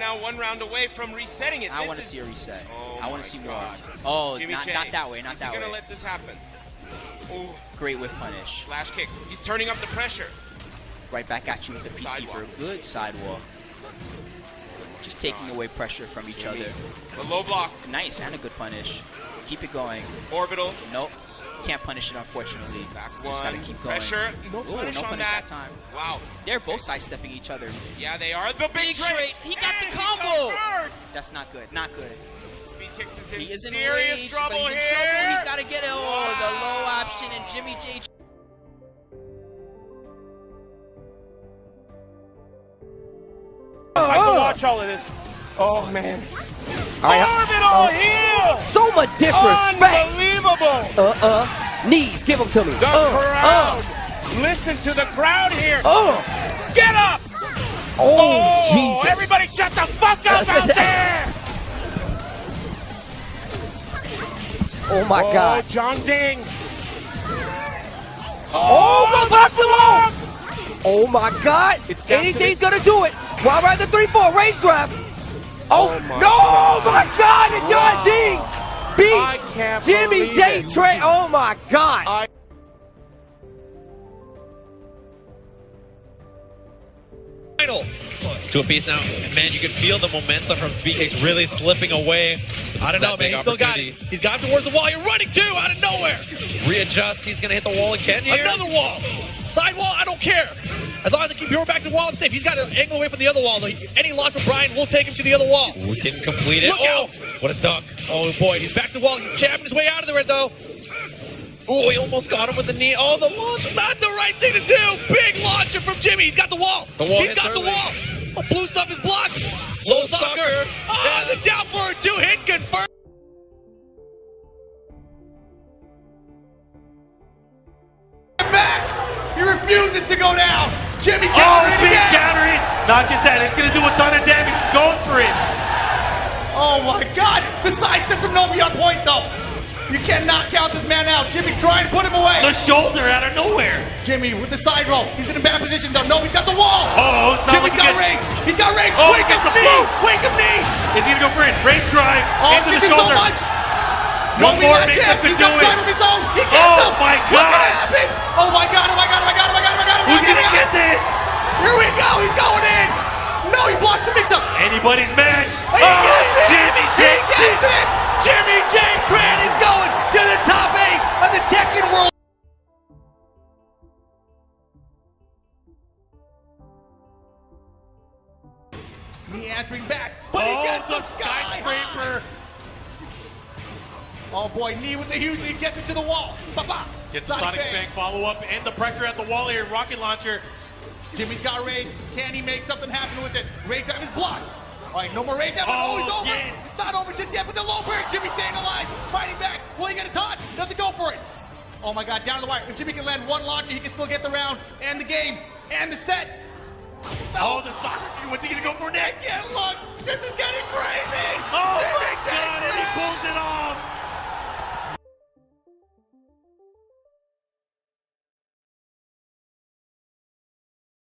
now 1 round away from resetting it. I want to see a reset. Oh, I want to see more. God. Oh, Jimmy not J, that way, not that way. He's gonna let this happen. Oh, great whiff punish. slash kick. He's turning up the pressure. Right back at you with the Sidewall. Peacekeeper. Good sidewall. Just taking away pressure from each Jimmy. other. The low block. Nice, and a good punish. Keep it going. Orbital. Nope. Can't punish it, unfortunately. Back Just one. gotta keep going. Pressure. No Ooh, punish no on punish that. time. Wow. They're both sidestepping each other. Yeah, they are. The big straight. He got and the combo. He converts. That's not good. Not good. Speed kicks is in He is in serious rage, trouble but he's in here. trouble. He's got to get it. Oh, Wow. the low option, and Jimmy J. I can watch all of this. Oh, man. Orbital heel! So much disrespect. Unbelievable. Knees, give them to me. The crowd. Listen to the crowd here. Get up. Oh, Jesus. Everybody shut the fuck up out there. Oh, my God. John Ding. Oh, back below. Oh, my God. It's down to Anything's this- going to do it. While we're at the 3-4 race drive. Oh, no, my God. And John Ding beats can't Jimmy believe J. it. Trey. Oh, my God. To a piece now. Man, you can feel the momentum from SBK's really slipping away. I don't know, man. He's still got it. He's got him towards the wall. You're running too, out of nowhere. Readjust. He's going to hit the wall again here. Another wall. Sidewall, I don't care. As long as they keep your back to the wall, I'm safe. He's got to angle away from the other wall. Any launch from Brian will take him to the other wall. Ooh, didn't complete it. Look out. What a duck. Oh, boy. He's back to the wall. He's chapping his way out of there, though. Oh, he almost got him with the knee. Oh, the launch. Not the right thing to do. Big launcher from Jimmy. He's got the wall. The wall He's hits got the early. wall. Oh, blue stuff is blocked. Low sucker. Oh, the down for a 2-hit confirmed. Back. He refuses to go down. Jimmy countering big again. countering. Not just that, it's going to do a ton of damage. He's going for it. Oh my God! The side step from Novi on point though. You cannot count this man out. Jimmy trying to put him away. The shoulder out of nowhere. Jimmy with the side roll. He's in a bad position though. Novi's got the wall. Oh, it's not Jimmy's looking got good. range. He's got range. Oh, Wake he him gets a knee. blow. Wake him knee. Is he going to go for it? Range drive Oh, into the he did shoulder. so much. One Novi more got makes jammed. him He's do got it. time of his own. He gets Oh him. my What's gonna gosh. happen? Oh my God! Oh my God! Oh my God! Oh my God! Oh my God! Oh my God! Who's going to get this? Here we go. He's going in. No, he blocks the mix-up. Anybody's match. He gets it. Jimmy takes He it. gets it. Jimmy J. Brand is going to the top 8 of the Tekken World. Meandering back, but he gets the skyscraper. Oh boy, knee with the huge, he gets it to the wall. Ba-ba. Gets the Sonic Bang follow up and the pressure at the wall here. Rocket launcher. Jimmy's got rage. Can he make something happen with it? Rage time is blocked. All right, no more rage time. Oh, he's over. again. It's not over just yet, but the low break. Jimmy staying alive, fighting back. Will he get a taunt? Doesn't go for it. Oh my God, down to the wire. If Jimmy can land one launcher, he can still get the round and the game and the set. Oh, the soccer cue. What's he going to go for next? Yeah, look, this is getting crazy. Oh Jimmy my God, and he pulls it off.